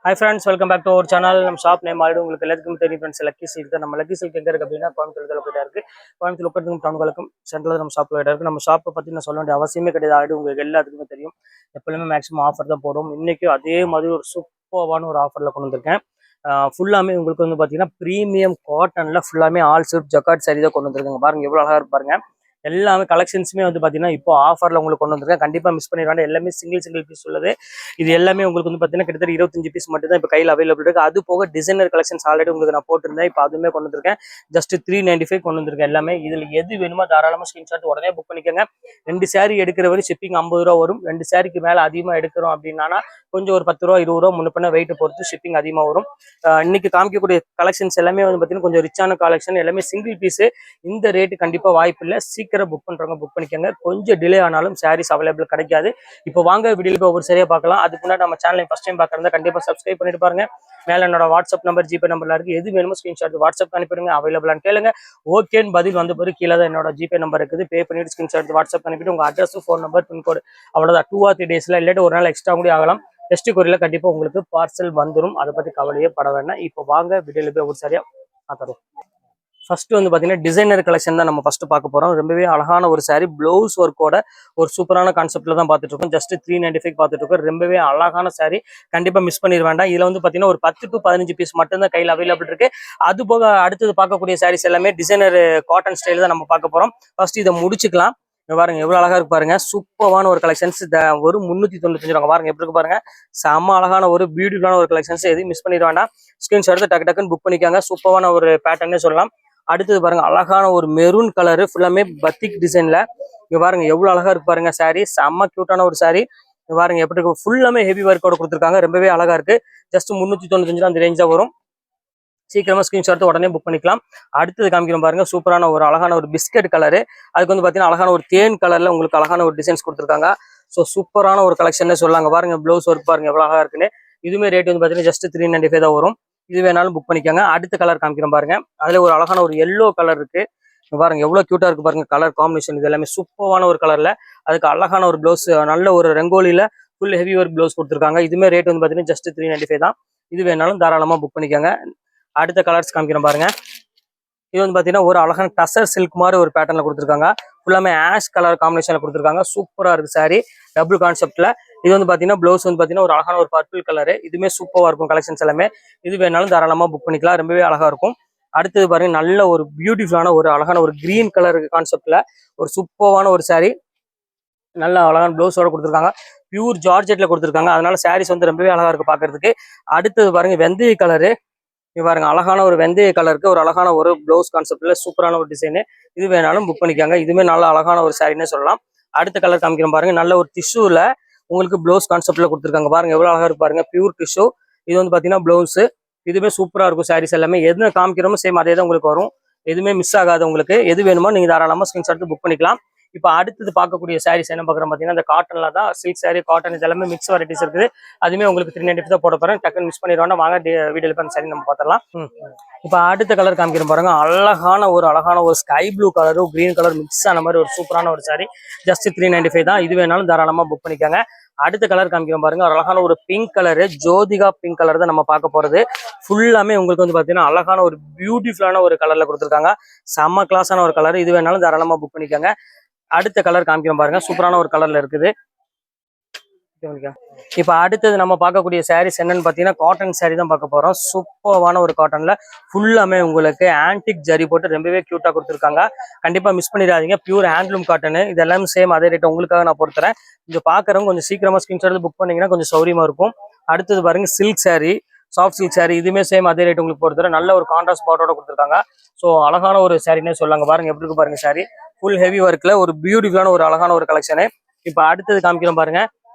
Hi friends, welcome back to our channel. நம்ம shop name already உங்களுக்கு எல்லாத்துக்கும் தெரியும் ஃப்ரெண்ட்ஸ். லக்கி சில்க் தான். நம்ம லக்கி சில்க் எங்க இருக்கு அப்படின்னா கோயம்புத்தூர் லொக்கேட்டா இருக்கு. கோயம்புத்தூர் லொக்கேட்டுக்கும் டவுனுக்கும் சென்ட்ரல் நம்ம ஷாப் லொக்கேட்டா இருக்கு. நம்ம ஷாப்பை பத்தி நான் சொல்ல வேண்டிய அவசியமே கிடையாது. ஆல்ரெடி உங்களுக்கு எல்லாத்துக்குமே தெரியும். எப்பவுமே மேக்ஸிமம் ஆஃபர் தான் போடும். இன்னைக்கும் அதே மாதிரி ஒரு சூப்பரான ஒரு ஆஃபர்ல கொண்டு வந்திருக்கேன். ஃபுல்லாமே உங்களுக்கு வந்து பாத்தீங்கன்னா பிரீமியம் காட்டன்ல ஃபுல்லாமே ஆல் சில்க் ஜக்கார்ட் சாரி தான் கொண்டு வந்திருக்காங்க. பாருங்க எவ்வளவு அழகா இருக்கு பாருங்க. எல்லாமே கலெக்ஷன்ஸுமே வந்து பாத்தீங்கன்னா இப்போ ஆஃபர்ல உங்களுக்கு கொண்டு வந்திருக்கேன். கண்டிப்பா மிஸ் பண்ணிடுவாங்க. எல்லாமே சிங்கிள் பீஸ் உள்ளது. இது எல்லாமே உங்களுக்கு வந்து பாத்தீங்கன்னா கிட்டத்தட்ட 25 பீஸ் மட்டும் தான் இப்போ கையில் அவைலபிள் இருக்கு. அது போக டிசைனர் கலெக்ஷன்ஸ் ஆல்ரெடி உங்களுக்கு நான் போட்டிருந்தேன். இப்போ அதுவுமே கொண்டு வந்திருக்கேன். ஜஸ்ட் 395 கொண்டு வந்திருக்கேன். எல்லாமே இதுல எது வேணுமோ தாராளமா ஸ்கிரீன்ஷாட் உடனே புக் பண்ணிக்கோங்க. 2 சாரி எடுக்கிற வரை ஷிப்பிங் 50 ரூபா வரும். 2 சாரிக்கு மேல அதிகமா எடுக்கிறோம் அப்படின்னா கொஞ்சம் ஒரு 10 ரூபா 20 ரூபா முன்ன பண்ண வெயிட் பொறுத்து ஷிப்பிங் அதிகமா வரும். இன்னைக்கு காமிக்கக்கூடிய கலெக்ஷன்ஸ் எல்லாமே வந்து பாத்தீங்கன்னா கொஞ்சம் ரிச்சான கலெக்ஷன். எல்லாமே சிங்கிள் பீஸ். இந்த ரேட்டு கண்டிப்பா வாய்ப்பு இல்லை. சீக்கிரம் புக் பண்றவங்க புக் பண்ணிக்கோங்க. கொஞ்சம் டிலே ஆனாலும் சாரீஸ் அவைலபிள் கிடைக்காது. இப்போ வாங்க வீடியோல ஒவ்வொரு சரியா பார்க்கலாம். அதுக்கு முன்னாடி நம்ம சேனலை ஃபர்ஸ்ட் டைம் பார்க்கறதா கண்டிப்பா சப்ஸ்கிரைப் பண்ணிட்டு பாருங்க. மேல என்னோட வாட்ஸ்அப் நம்பர் ஜிபே நம்பர்ல இருக்கு. எது வேணுமோ ஸ்கிரீன்ஷாட் வாட்ஸ்அப் அனுப்பிடுங்க. அவைலபிளான்னு கேளுங்க. ஓகேன்னு பதில் வந்த பிறகு கீழே தான் என்னோட ஜிபே நம்பர் இருக்குது. பே பண்ணிட்டு ஸ்கிரீன்ஷாட் வாட்ஸ்அப் அனுப்பிட்டு உங்க அட்ரஸ் ஃபோன் நம்பர் பின்கோடு அவ்வளவுதான். 2 or 3 டேஸ்ல இல்லாட்டி ஒரு நாள் எக்ஸ்ட்ரா கூட ஆகலாம். டெஸ்ட் கொரியர்ல கண்டிப்பா உங்களுக்கு பார்சல் வந்துடும். அதை பத்தி கவலையே பட வேண்டாம். இப்போ வாங்க வீடியோல போய் ஒரு சரியா பார்த்துருவோம். ஃபர்ஸ்ட் வந்து பாத்தீங்கன்னா டிசைனர் கலெக்ஷன் தான் நம்ம ஃபர்ஸ்ட் பார்க்க போறோம். ரொம்பவே அழகான ஒரு சாரி பிளவுஸ் ஒர்க்கோட ஒரு சூப்பரான கான்செப்ட்ல தான் பார்த்துட்டு இருக்கோம். ஜஸ்ட் 395 பார்த்துட்டு இருக்கோம். ரொம்பவே அழகான சாரி. கண்டிப்பா மிஸ் பண்ணிட வேண்டாம். இதுல வந்து பாத்தீங்கன்னா ஒரு 10 to 15 பீஸ் மட்டும் தான் கையில் அவைலபிள் இருக்கு. அது போக அடுத்தது பார்க்கக்கூடிய சாரீஸ் எல்லாமே டிசைனர் காட்டன் ஸ்டைல் தான் நம்ம பார்க்க போறோம். ஃபர்ஸ்ட் இதை முடிச்சுக்கலாம். பாருங்க எவ்வளவு அழகா இருக்கு பாருங்க. சூப்பரான ஒரு கலெக்ஷன்ஸ். ஒரு 395 ரூபாய் பாருங்க எப்படி இருக்கு பாருங்க. செம்ம அழகான ஒரு பியூட்டிஃபுல்லான ஒரு கலெக்ஷன்ஸ். எதையும் மிஸ் பண்ணிட வேண்டாம். ஸ்கிரீன்ஷாட் எடுத்து டக்கு டக்குன்னு புக் பண்ணிக்காங்க. சூப்பரான ஒரு பேட்டர்னே சொல்லலாம். அடுத்தது பாருங்க அழகான ஒரு மெரூன் கலரு ஃபுல்லாமே பத்திக் டிசைன்ல. இங்க பாருங்க எவ்வளவு அழகா இருக்கு பாருங்க. சாரி செம்ம கியூட்டான ஒரு சாரி. இங்க பாருங்க எப்படி இருக்கு. ஃபுல்லாமே ஹெவி ஒர்க்கோட கொடுத்துருக்காங்க. ரொம்பவே அழகா இருக்கு. ஜஸ்ட் 395 அந்த ரேஞ்சா வரும். சீக்கிரமா ஸ்கிரீன்ஷாட் உடனே புக் பண்ணிக்கலாம். அடுத்தது காமிக்கிறோம் பாருங்க. சூப்பரான ஒரு அழகான ஒரு பிஸ்கட் கலரு. அதுக்கு வந்து பாத்தீங்கன்னா அழகான ஒரு தேன் கலர்ல உங்களுக்கு அழகான ஒரு டிசைன்ஸ் கொடுத்துருக்காங்க. ஸோ சூப்பரான ஒரு கலெக்ஷன் சொல்லாங்க. பாருங்க ப்ளவுஸ் ஒர்க் பாருங்க எவ்வளவு அழகா இருக்குன்னு. இதுவுமே ரேட் வந்து பாத்தீங்கன்னா ஜஸ்ட் 395 தான் வரும். இது வேணாலும் புக் பண்ணிக்கோங்க. அடுத்த கலர் காமிக்கிறோம் பாருங்க. அதுல ஒரு அழகான ஒரு எல்லோ கலர் இருக்கு. பாருங்க எவ்வளவு கியூட்டா இருக்கு பாருங்க. கலர் காம்பினேஷன் இது எல்லாமே சூப்பரான ஒரு கலர்ல. அதுக்கு அழகான ஒரு பிளவுஸ் நல்ல ஒரு ரங்கோலியில ஃபுல் ஹெவி ஒர்க் பிளவுஸ் கொடுத்துருக்காங்க. இதுமே ரேட் வந்து பாத்தீங்கன்னா ஜஸ்ட் 395 தான். இது வேணாலும் தாராளமா புக் பண்ணிக்கோங்க. அடுத்த கலர்ஸ் காமிக்கிறோம் பாருங்க. இது வந்து பாத்தீங்கன்னா ஒரு அழகான டசர் சில்க் மாதிரி ஒரு பேட்டர்ல கொடுத்துருக்காங்க. ஃபுல்லாமே ஆஷ் கலர் காம்பினேஷன்ல கொடுத்துருக்காங்க. சூப்பரா இருக்கு சாரி. டபுள் கான்செப்ட்ல. இது வந்து பாத்தீங்கன்னா பிளவுஸ் வந்து பாத்தீங்கன்னா ஒரு அழகான ஒரு பர்பிள் கலர். இதுமே சூப்பரா இருக்கும் கலெக்ஷன்ஸ் எல்லாமே. இது வேணாலும் தாராளமா புக் பண்ணிக்கலாம். ரொம்பவே அழகா இருக்கும். அடுத்தது பாருங்க நல்ல ஒரு பியூட்டிஃபுல்லான ஒரு அழகான ஒரு கிரீன் கலர் கான்செப்ட்ல ஒரு சூப்பரான ஒரு சாரி. நல்ல அழகான பிளவுஸோட கொடுத்துருக்காங்க. பியூர் ஜார்ஜெட்ல கொடுத்துருக்காங்க. அதனால சாரீஸ் வந்து ரொம்பவே அழகா இருக்கு பாக்குறதுக்கு. அடுத்தது பாருங்க வெந்தய கலரு. இது பாருங்க அழகான ஒரு வெந்தய கலருக்கு ஒரு அழகான ஒரு பிளவுஸ் கான்செப்ட்ல சூப்பரான ஒரு டிசைனு. இது வேணாலும் புக் பண்ணிக்காங்க. இதுவுமே நல்ல அழகான ஒரு சாரின்னு சொல்லலாம். அடுத்த கலர் காமிக்கிறோம் பாருங்க. நல்ல ஒரு டிஷ்யூல உங்களுக்கு பிளவுஸ் கான்செப்ட்ல கொடுத்துருக்காங்க. பாருங்க எவ்வளவு அழகா இருக்கு பாருங்க. Pure tissue. இது வந்து பாத்தீங்கன்னா பிளவுஸ். இதுவுமே சூப்பரா இருக்கும் சாரீஸ் எல்லாமே. எது காமிக்கிறோமோ சேம் அதே தான் உங்களுக்கு வரும். எதுவுமே மிஸ் ஆகாது. உங்களுக்கு எது வேணுமோ நீங்க தாராளமா ஸ்கிரீன்ஷாட் புக் பண்ணிக்கலாம். இப்போ அடுத்தது பார்க்கக்கூடிய சாரீஸ் என்ன பார்க்குறோம் பார்த்தீங்கன்னா இந்த காட்டன்ல தான் சில்க் சாரி காட்டன் இது எல்லாமே மிக்ஸ் வெரைட்டிஸ் இருக்குது. அதுவுமே உங்களுக்கு 395 தான் போட போறேன். டக்குன்னு மிஸ் பண்ணிடுவாங்க. வாங்க வீடியோல பண்ண சாரி நம்ம பார்த்துடலாம். இப்போ அடுத்த கலர் காமிக்கிறோம் பாருங்க. அழகான ஒரு ஸ்கை ப்ளூ கலரும் கிரீன் கலர் மிக்ஸ் ஆன மாதிரி ஒரு சூப்பரான ஒரு சாரி. ஜஸ்ட் 395 தான். இது வேணாலும் தாராளமா புக் பண்ணிக்காங்க. அடுத்த கலர் காமிக்கிறோம் பாருங்க. ஒரு அழகான ஒரு pink colour Jyothika pink colour தான் நம்ம பார்க்க போறது. ஃபுல்லாமே உங்களுக்கு வந்து பாத்தீங்கன்னா அழகான ஒரு பியூட்டிஃபுல்லான ஒரு கலர்ல கொடுத்துருக்காங்க. செம்ம கிளாஸான ஒரு கலர். இது வேணாலும் தாராளமா புக் பண்ணிக்காங்க. அடுத்த கலர் காமிக்கிறோம் பாருங்க. சூப்பரான ஒரு கலர்ல இருக்குது. இப்ப அடுத்தது நம்ம பார்க்கக்கூடிய சாரீஸ் என்னன்னு பாத்தீங்கன்னா காட்டன் சாரி தான் பார்க்க போறோம். சூப்பரான ஒரு காட்டன்ல ஃபுல்லாமே உங்களுக்கு ஆன்டிக் ஜரி போட்டு ரொம்பவே கியூட்டா கொடுத்துருக்காங்க. கண்டிப்பா மிஸ் பண்ணிடாதீங்க. Pure handloom cotton. இதெல்லாம் சேம் அதே ரேட் உங்களுக்காக நான் போட்டுறேன். கொஞ்சம் பாக்குறவங்க கொஞ்சம் சீக்கிரமா ஸ்கிரீன்ஷாட் புக் பண்ணீங்கன்னா கொஞ்சம் சௌரியமா இருக்கும். அடுத்தது பாருங்க silk sorry soft silk sorry. இதுவுமே சேம் அதே ரேட் உங்களுக்கு போட்டுறேன். நல்ல ஒரு கான்ட்ராஸ்ட் பார்டரோட கொடுத்துருக்காங்க. ஸோ அழகான ஒரு சாரின்னே சொல்லாங்க. பாருங்க எப்படி இருக்கு பாருங்க சாரி. ஃபுல் ஹெவி ஒர்க்ல ஒரு பியூட்டிஃபுல்லான ஒரு அழகான ஒரு கலெக்ஷனு. இப்ப அடுத்தது காமிக்கிறோம் பாருங்க.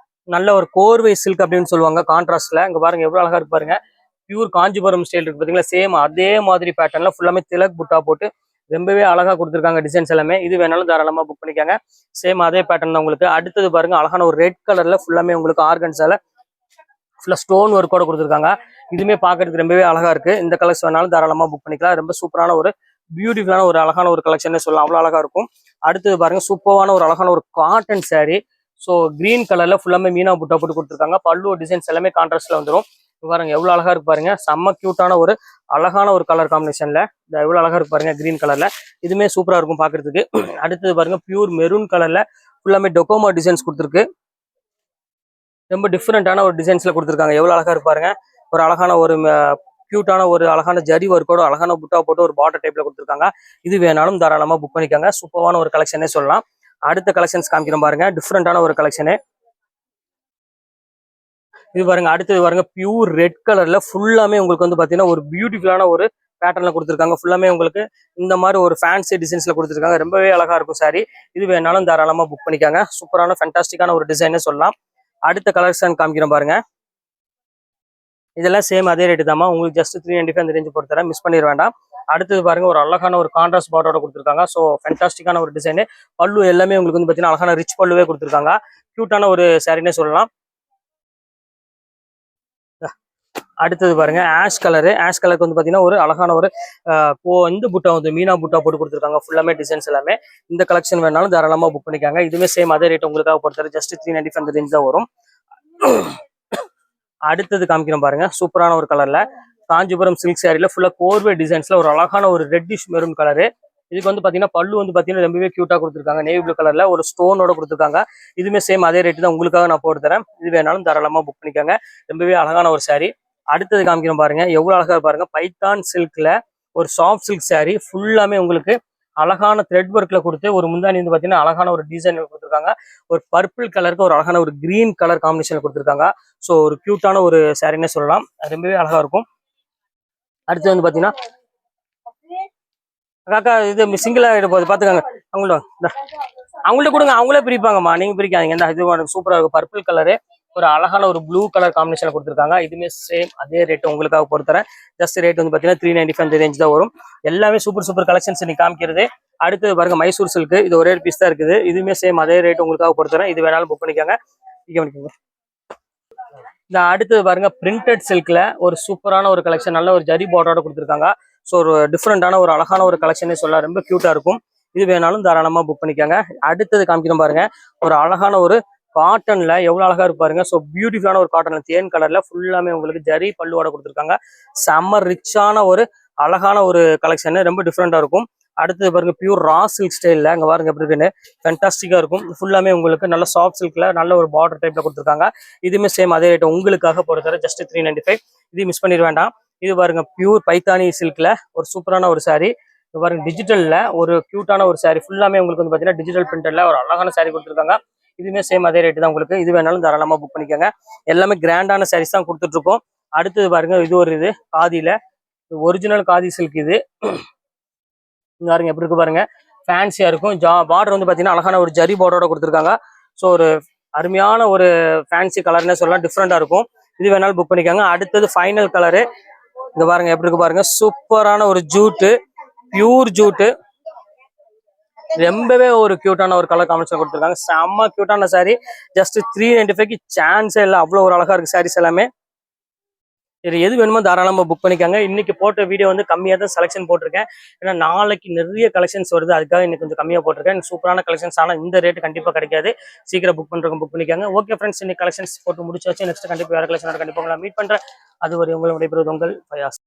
நல்ல ஒரு கோர்வை சில்க் அப்படின்னு சொல்லுவாங்க கான்ட்ராஸ்ட்ல. இங்க பாருங்க எவ்வளவு அழகா இருக்கு பாருங்க. பியூர் காஞ்சிபுரம் ஸ்டைல் இருக்கு பாத்தீங்களா. சேம் அதே மாதிரி பேட்டர்ன்ல ஃபுல்லாமே திலக் புட்டா போட்டு ரொம்பவே அழகா கொடுத்துருக்காங்க டிசைன்ஸ் எல்லாமே. இது வேணாலும் தாராளமா புக் பண்ணிக்காங்க. சேம் அதே பேட்டர்ன் தான் உங்களுக்கு. அடுத்தது பாருங்க அழகான ஒரு ரெட் கலர்ல ஃபுல்லாமே உங்களுக்கு ஆர்கன்ஸால ஃபுல்லா ஸ்டோன் ஒர்க்கோட கொடுத்துருக்காங்க. இதுவுமே பாக்குறதுக்கு ரொம்பவே அழகா இருக்கு. இந்த கலர்ஸ் வேணாலும் தாராளமா புக் பண்ணிக்கலாம். ரொம்ப சூப்பரான ஒரு பியூட்டிஃபுல்லான ஒரு அழகான ஒரு கலெக்ஷன் சொல்லலாம். அவ்வளவு அழகா இருக்கும். அடுத்தது பாருங்க சூப்பரான ஒரு அழகான ஒரு காட்டன் சாரி. ஸோ கிரீன் கலர்ல ஃபுல்லாமே மீனா புட்டா போட்டு கொடுத்துருக்காங்க. பல்லு டிசைன்ஸ் எல்லாமே கான்ட்ராஸ்ட்ல வந்துடும். பாருங்க எவ்வளவு அழகா இருக்கு பாருங்க. செம்ம கியூட்டான ஒரு அழகான ஒரு கலர் காம்பினேஷன்ல எவ்வளவு அழகா இருக்கு பாருங்க. கிரீன் கலர்ல இதுமே சூப்பரா இருக்கும் பாக்குறதுக்கு. அடுத்தது பாருங்க பியூர் மெரூன் கலர்ல ஃபுல்லாமே டொகோமா டிசைன்ஸ் கொடுத்துருக்கு. ரொம்ப டிஃப்ரெண்டான ஒரு டிசைன்ஸ்ல கொடுத்துருக்காங்க. எவ்வளவு அழகா இருக்கு பாருங்க. ஒரு அழகான ஒரு கியூட்டான ஒரு அழகான ஜரி ஒர்க்கோட அழகான புட்டா போட்டு ஒரு பார்டர் டைப்ல கொடுத்துருக்காங்க. இது வேணாலும் தாராளமா புக் பண்ணிக்காங்க. சூப்பரான ஒரு கலெக்ஷனே சொல்லலாம். அடுத்த கலெக்ஷன்ஸ் காமிக்கிறோம் பாருங்க. டிஃப்ரெண்டான ஒரு கலெக்ஷனு. இது பாருங்க. அடுத்தது பாருங்க பியூர் ரெட் கலர்ல ஃபுல்லாமே உங்களுக்கு வந்து பாத்தீங்கன்னா ஒரு பியூட்டிஃபுல்லான ஒரு பேட்டர்ன்ல கொடுத்துருக்காங்க. ஃபுல்லாமே உங்களுக்கு இந்த மாதிரி ஒரு ஃபேன்சி டிசைன்ஸ்ல கொடுத்துருக்காங்க. ரொம்பவே அழகா இருக்கும் சாரி. இது வேணாலும் தாராளமா புக் பண்ணிக்காங்க. சூப்பரான ஃபேண்டாஸ்டிக்கான ஒரு டிசைனே சொல்லலாம். அடுத்த கலெக்ஷன் காமிக்கிறோம் பாருங்க. இதெல்லாம் சேம் அதே ரேட்டு தாமா. உங்களுக்கு ஜஸ்ட் 395 அந்த ரேஞ்சு போட்டு தரேன். மிஸ் பண்ணிட வேண்டாம். அடுத்தது பாருங்க ஒரு அழகான ஒரு கான்ட்ராஸ்ட் பார்டரோட கொடுத்துருக்காங்க. ஸோ ஃபேண்டாஸ்டிக்கான ஒரு டிசைனு. பல்லு எல்லாமே உங்களுக்கு வந்து பாத்தீங்கன்னா அழகான ரிச் பல்லுவே கொடுத்துருக்காங்க. கியூட்டான ஒரு சாரினே சொல்லலாம். அடுத்தது பாருங்க ஆஷ் கலரு. ஆஷ் கலருக்கு வந்து பாத்தீங்கன்னா ஒரு அழகான ஒரு இந்த புட்டா வந்து மீனா புட்டா போட்டு கொடுத்துருக்காங்க. ஃபுல்லாமே டிசைன்ஸ் எல்லாமே. இந்த கலெக்ஷன் வேணாலும் தாராளமா புக் பண்ணிக்காங்க. இதுவுமே சேம் அதே ரேட் உங்களுக்காக பொறுத்தவரை ஜஸ்ட் 395 அந்த ரேஞ்ச் தான் வரும். அடுத்தது காமிக்கிறோம் பாருங்க. சூப்பரான ஒரு கலர்ல காஞ்சிபுரம் சில்க் சாரில ஃபுல்லா கோர்வே டிசைன்ஸ்ல ஒரு அழகான ஒரு ரெட்டிஷ் மெரூன் கலரு. இதுக்கு வந்து பாத்தீங்கன்னா பல்லு வந்து பாத்தீங்கன்னா ரொம்பவே கியூட்டா கொடுத்துருக்காங்க. நேவி ப்ளூ கலர்ல ஒரு ஸ்டோனோட கொடுத்துருக்காங்க. இதுவுமே சேம் அதே ரேட்டு தான் உங்களுக்காக நான் போட்டு தரேன். இது வேணாலும் தாராளமா புக் பண்ணிக்காங்க. ரொம்பவே அழகான ஒரு சாரி. அடுத்தது காமிக்கிறோம் பாருங்க. எவ்வளவு அழகா பாருங்க. பைத்தான் சில்க்ல ஒரு சாஃப்ட் சில்க் சாரி ஃபுல்லாமே உங்களுக்கு அழகான த்ரெட் ஒர்க்ல கொடுத்து ஒரு முந்தானி வந்து பாத்தீங்கன்னா அழகான ஒரு டிசைன் கொடுத்துருக்காங்க. ஒரு பர்பிள் கலருக்கு ஒரு அழகான ஒரு கிரீன் கலர் காம்பினேஷன் கொடுத்துருக்காங்க. ஸோ ஒரு கியூட்டான ஒரு சாரின்னே சொல்லலாம். ரொம்பவே அழகா இருக்கும். அடுத்து வந்து பாத்தீங்கன்னா காக்கா இது சிங்கிளா ஆகிட போகுது பாத்துக்காங்க. அவங்கள்ட்ட கொடுங்க. அவங்களே பிரிப்பாங்கம்மா. நீங்க பிரிக்காதீங்க. இந்த இது சூப்பரா இருக்கும். பர்பிள் கலரு ஒரு அழகான ஒரு ப்ளூ கலர் காம்பினேஷன் கொடுத்துருக்காங்க. இதுவுமே சேம் அதே ரேட் உங்களுக்காக பொறுத்தரேன். ஜஸ்ட் ரேட் வந்து பாத்தீங்கன்னா 395 ரேஞ்ச் தான் வரும். எல்லாமே சூப்பர் கலெக்ஷன்ஸ் நீ காமிக்கிறது. அடுத்தது பாருங்க மைசூர் சில்க். இது ஒரே பீஸ் தான் இருக்குது. இதுவுமே சேம் அதே ரேட் உங்களுக்காக பொறுத்தரேன். இது வேணாலும் புக் பண்ணிக்காங்க. இந்த அடுத்தது பாருங்க பிரிண்டட் சில்க்ல ஒரு சூப்பரான ஒரு கலெக்ஷன். நல்ல ஒரு ஜரி பார்டரோட கொடுத்துருக்காங்க. ஸோ ஒரு டிஃப்ரெண்டான ஒரு அழகான ஒரு கலெக்ஷனே சொல்லலாம். ரொம்ப கியூட்டா இருக்கும். இது வேணாலும் தாராளமா புக் பண்ணிக்காங்க. அடுத்தது காமிக்கிறோம் பாருங்க. ஒரு அழகான ஒரு காட்டன்ல எவ்வளவு அழகா இருக்கு பாருங்க. ஸோ பியூட்டிஃபுல்லான ஒரு காட்டன்ல தேன் கலர்ல ஃபுல்லாமே உங்களுக்கு ஜரி பல்லுவோட கொடுத்துருக்காங்க. செம்ம ரிச்சான ஒரு அழகான ஒரு கலெக்ஷன். ரொம்ப டிஃப்ரெண்டா இருக்கும். அடுத்தது பாருங்க பியூர் ரா சில்க் ஸ்டைல்ல அங்க பாருங்க எப்படி இருக்குன்னு ஃபேண்டாஸ்டிக்கா இருக்கும். ஃபுல்லாமே உங்களுக்கு நல்ல சாஃப்ட் சில்க்ல நல்ல ஒரு பார்டர் டைப்ல கொடுத்துருக்காங்க. இதுவுமே சேம் அதே ரேட் உங்களுக்காக பொறுத்தவரை ஜஸ்ட் 395. இது மிஸ் பண்ணிட வேண்டாம். இது பாருங்க பியூர் பைத்தானி சில்க்ல ஒரு சூப்பரான ஒரு சாரி. இது பாருங்க டிஜிட்டல்ல ஒரு கியூட்டான ஒரு சாரி. ஃபுல்லாமே உங்களுக்கு வந்து பாத்தீங்கன்னா டிஜிட்டல் பிரிண்டர்ல ஒரு அழகான சாரி கொடுத்துருக்காங்க. இதுவுமே சேம் அதே ரேட்டு தான் உங்களுக்கு. இது வேணாலும் தாராளமா புக் பண்ணிக்கோங்க. எல்லாமே கிராண்டான சாரீஸ் தான் கொடுத்துட்டு இருக்கோம். அடுத்தது பாருங்க இது ஒரு இது காதியில ஒரிஜினல் காதி சில்க். இது பாருங்க எப்படி இருக்கு பாருங்க. ஃபேன்சியா இருக்கும். பார்டர் வந்து பாத்தீங்கன்னா அழகான ஒரு ஜரி பார்டரோட கொடுத்துருக்காங்க. ஸோ ஒரு அருமையான ஒரு ஃபேன்சி கலர்னே சொல்லலாம். டிஃப்ரெண்டா இருக்கும். இது வேணாலும் புக் பண்ணிக்காங்க. அடுத்தது ஃபைனல் கலரு. இங்க பாருங்க எப்படி இருக்கு பாருங்க. சூப்பரான ஒரு ஜூட்டு, பியூர் ஜூட்டு. ரொம்பவே ஒரு கியூட்டான ஒரு கலர் காம்பினேஷன் கொடுத்துருக்காங்க. செம்ம கியூட்டான சாரி. ஜஸ்ட் 395க்கு சான்ஸே இல்லை. அவ்வளோ ஒரு அழகா இருக்கு சாரீஸ் எல்லாமே. சரி எது வேணுமோ தாராளமா புக் பண்ணிக்காங்க. இன்னைக்கு போட்ட வீடியோ வந்து கம்மியாக தான் செலெக்ஷன் போட்டிருக்கேன். ஏன்னா நாளைக்கு நிறைய கலெக்ஷன்ஸ் வருது. அதுக்காக இன்னைக்கு கொஞ்சம் கம்மியாக போட்டிருக்கேன். சூப்பரான கலெக்ஷன்ஸ். ஆனால் இந்த ரேட்டு கண்டிப்பாக கிடைக்காது. சீக்கிரம் புக் பண்ணுறவங்க புக் பண்ணிக்காங்க. ஓகே ஃப்ரெண்ட்ஸ், இன்னைக்கு கலெக்ஷன்ஸ் போட்டு முடிச்சாச்சு. நெக்ஸ்ட் கண்டிப்பாக வேற கலெக்ஷனோட கண்டிப்பாக உங்களை மீட் பண்ணுறேன். அது ஒரு உங்களை விடைபெறுவது உங்கள் ஃபயாஸ்.